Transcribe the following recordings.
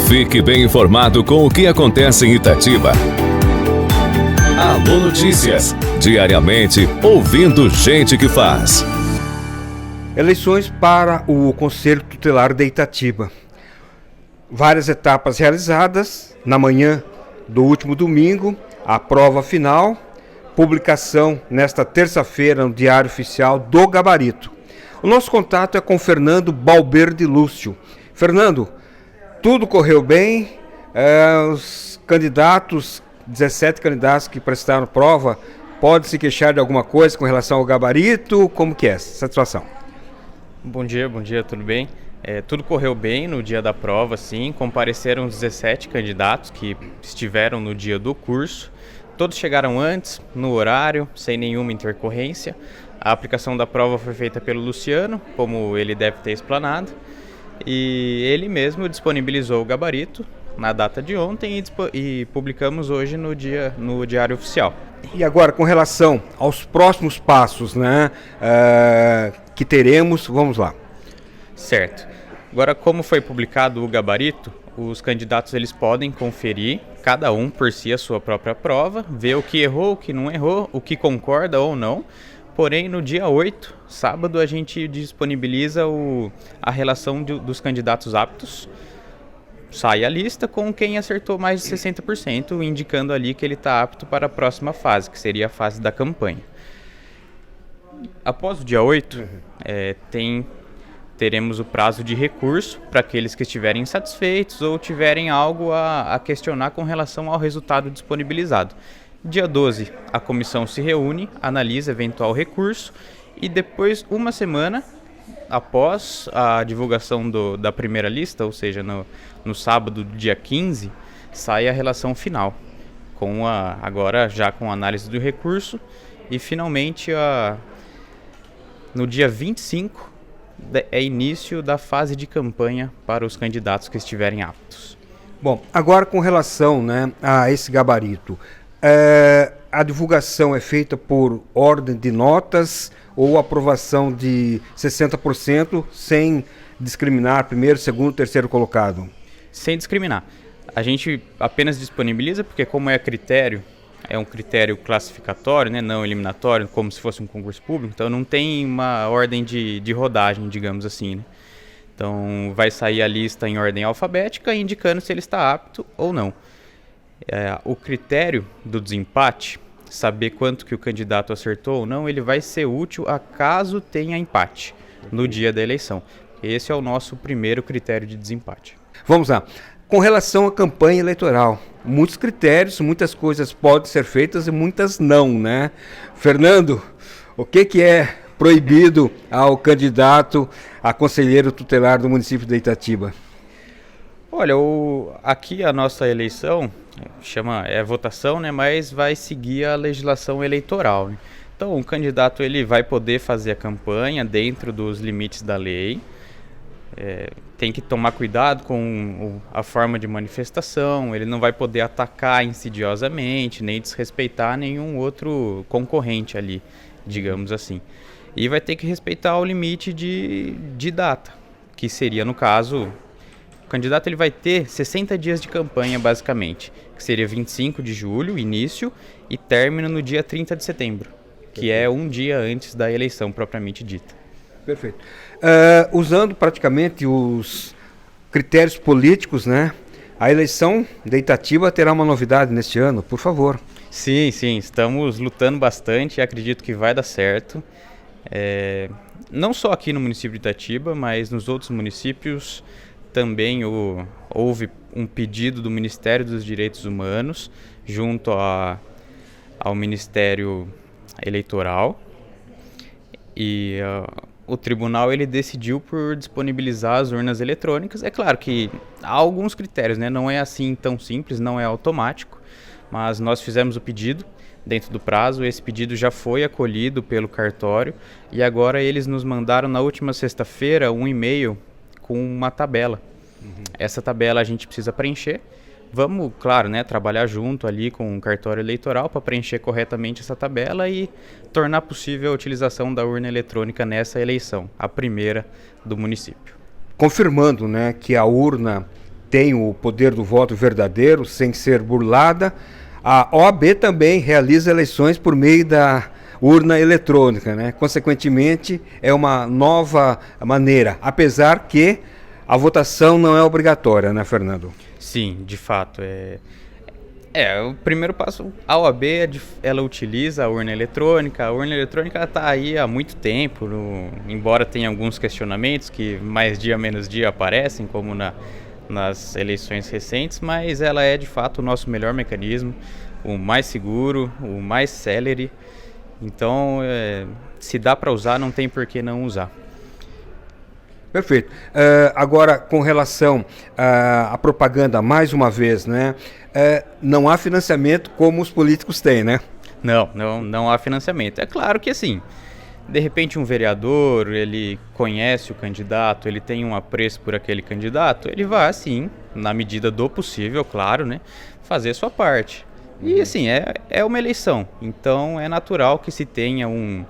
Fique bem informado com o que acontece em Itatiba. Alô Notícias, diariamente ouvindo gente que faz. Eleições para o Conselho Tutelar de Itatiba. Várias etapas realizadas. Na manhã do último domingo, a prova final, publicação nesta terça-feira no Diário Oficial do Gabarito. O nosso contato é com Fernando Balberde Lúcio. Fernando, tudo correu bem? Os candidatos, 17 candidatos que prestaram prova, podem se queixar de alguma coisa com relação ao gabarito? Como que é essa situação? Bom dia, tudo bem? Tudo correu bem no dia da prova, sim. Compareceram 17 candidatos que estiveram no dia do curso. Todos chegaram antes, no horário, sem nenhuma intercorrência. A aplicação da prova foi feita pelo Luciano, como ele deve ter explanado. E ele mesmo disponibilizou o gabarito na data de ontem e publicamos hoje no Diário Oficial. E agora, com relação aos próximos passos, né, que teremos, vamos lá. Certo. Agora, como foi publicado o gabarito, os candidatos eles podem conferir, cada um por si, a sua própria prova, ver o que errou, o que não errou, o que concorda ou não. Porém, no dia 8, sábado, a gente disponibiliza a relação dos candidatos aptos. Sai a lista com quem acertou mais de 60%, indicando ali que ele está apto para a próxima fase, que seria a fase da campanha. Após o dia 8, teremos o prazo de recurso para aqueles que estiverem insatisfeitos ou tiverem algo a questionar com relação ao resultado disponibilizado. Dia 12, a comissão se reúne, analisa eventual recurso e depois, uma semana após a divulgação da primeira lista, ou seja, no sábado, dia 15, sai a relação final, agora já com a análise do recurso e finalmente no dia 25 é início da fase de campanha para os candidatos que estiverem aptos. Bom, agora com relação, né, a esse gabarito, a divulgação é feita por ordem de notas ou aprovação de 60% sem discriminar primeiro, segundo, terceiro colocado? Sem discriminar. A gente apenas disponibiliza porque como é um critério classificatório, né, não eliminatório, como se fosse um concurso público, então não tem uma ordem de rodagem, digamos assim, né? Então vai sair a lista em ordem alfabética indicando se ele está apto ou não. O critério do desempate, saber quanto que o candidato acertou ou não, ele vai ser útil caso tenha empate no dia da eleição. Esse é o nosso primeiro critério de desempate. Vamos lá. Com relação à campanha eleitoral, muitos critérios, muitas coisas podem ser feitas e muitas não, né? Fernando, o que é proibido ao candidato a conselheiro tutelar do município de Itatiba? Olha, aqui a nossa eleição é votação, né, mas vai seguir a legislação eleitoral, né? Então, o candidato ele vai poder fazer a campanha dentro dos limites da lei. Tem que tomar cuidado com a forma de manifestação, ele não vai poder atacar insidiosamente, nem desrespeitar nenhum outro concorrente ali, digamos assim. E vai ter que respeitar o limite de data, que seria, no caso, o candidato ele vai ter 60 dias de campanha, basicamente, que seria 25 de julho, início, e término no dia 30 de setembro, que é um dia antes da eleição propriamente dita. Perfeito. Usando praticamente os critérios políticos, né? A eleição de Itatiba terá uma novidade neste ano, por favor. Sim, estamos lutando bastante e acredito que vai dar certo. Não só aqui no município de Itatiba, mas nos outros municípios também houve um pedido do Ministério dos Direitos Humanos junto ao Ministério Eleitoral e o tribunal ele decidiu por disponibilizar as urnas eletrônicas. É claro que há alguns critérios, né? Não é assim tão simples, não é automático, mas nós fizemos o pedido dentro do prazo, esse pedido já foi acolhido pelo cartório e agora eles nos mandaram na última sexta-feira um e-mail com uma tabela. Essa tabela a gente precisa preencher. Vamos, claro, né, trabalhar junto ali com o cartório eleitoral para preencher corretamente essa tabela e tornar possível a utilização da urna eletrônica nessa eleição, a primeira do município. Confirmando, né, que a urna tem o poder do voto verdadeiro, sem ser burlada. A OAB também realiza eleições por meio da urna eletrônica, né? Consequentemente, é uma nova maneira, apesar que a votação não é obrigatória, né, Fernando? Sim, de fato. O primeiro passo, a OAB, ela utiliza a urna eletrônica. A urna eletrônica está aí há muito tempo, embora tenha alguns questionamentos que mais dia menos dia aparecem, como nas eleições recentes, mas ela é de fato o nosso melhor mecanismo, o mais seguro, o mais célere. Então, se dá para usar, não tem por que não usar. Perfeito. Agora, com relação à propaganda, mais uma vez, né? Não há financiamento como os políticos têm, né? Não há financiamento. É claro que assim, de repente um vereador, ele conhece o candidato, ele tem um apreço por aquele candidato, ele vai, sim, na medida do possível, claro, né? Fazer sua parte. E assim, é uma eleição, então é natural que se tenha um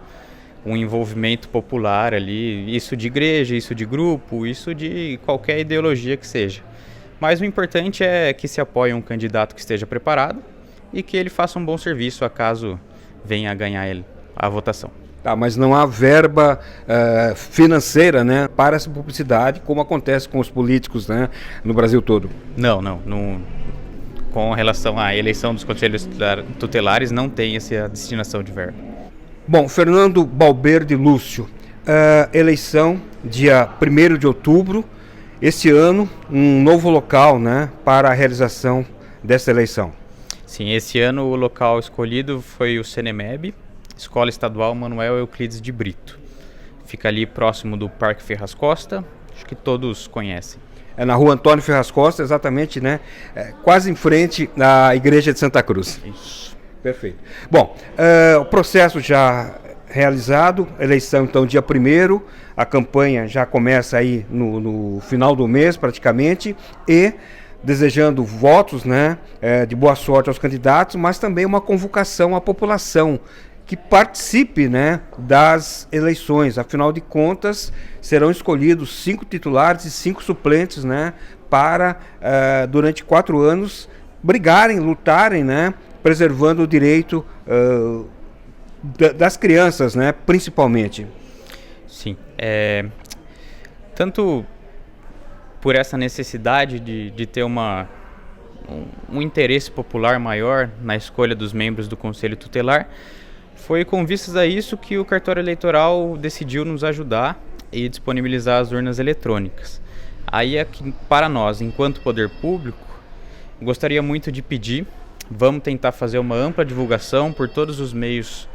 envolvimento popular ali, isso de igreja, isso de grupo, isso de qualquer ideologia que seja. Mas o importante é que se apoie um candidato que esteja preparado e que ele faça um bom serviço, acaso venha a ganhar a votação. Tá, mas não há verba financeira, né, para essa publicidade, como acontece com os políticos, né, no Brasil todo? Não. Com relação à eleição dos conselhos tutelares, não tem essa destinação de verba. Bom, Fernando Balberde Lúcio, eleição dia 1º de outubro, este ano um novo local, né, para a realização dessa eleição. Sim, esse ano o local escolhido foi o CENEMEB, Escola Estadual Manuel Euclides de Brito. Fica ali próximo do Parque Ferraz Costa, acho que todos conhecem. É na rua Antônio Ferraz Costa, exatamente, né? Quase em frente à Igreja de Santa Cruz. Isso. Perfeito. Bom, o processo já realizado, eleição então dia 1º, a campanha já começa aí no final do mês praticamente, e desejando votos, né, de boa sorte aos candidatos, mas também uma convocação à população que participe, né, das eleições. Afinal de contas, serão escolhidos 5 titulares e 5 suplentes, né, para, durante 4 anos, brigarem, lutarem, né, preservando o direito das crianças, né, principalmente. Sim. Tanto por essa necessidade de ter um interesse popular maior na escolha dos membros do Conselho Tutelar, foi com vistas a isso que o cartório eleitoral decidiu nos ajudar e disponibilizar as urnas eletrônicas. Aí, aqui, para nós, enquanto poder público, gostaria muito de pedir, vamos tentar fazer uma ampla divulgação por todos os meios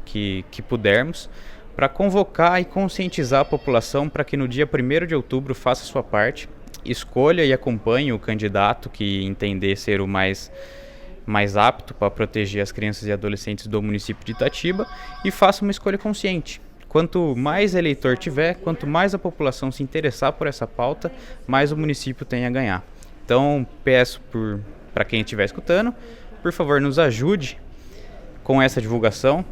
que pudermos, para convocar e conscientizar a população para que no dia 1º de outubro faça sua parte, escolha e acompanhe o candidato que entender ser o mais apto para proteger as crianças e adolescentes do município de Itatiba e faça uma escolha consciente. Quanto mais eleitor tiver, quanto mais a população se interessar por essa pauta, mais o município tem a ganhar. Então, peço para quem estiver escutando, por favor, nos ajude com essa divulgação,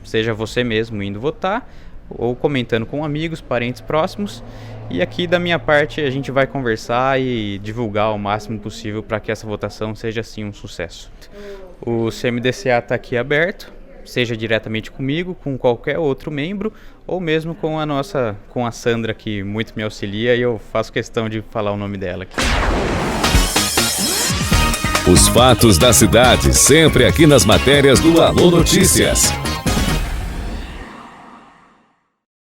seja você mesmo indo votar ou comentando com amigos, parentes próximos. E aqui da minha parte a gente vai conversar e divulgar o máximo possível para que essa votação seja assim um sucesso. O CMDCA está aqui aberto, seja diretamente comigo, com qualquer outro membro, ou mesmo com a Sandra, que muito me auxilia, e eu faço questão de falar o nome dela aqui. Os fatos da cidade, sempre aqui nas matérias do Alô Notícias.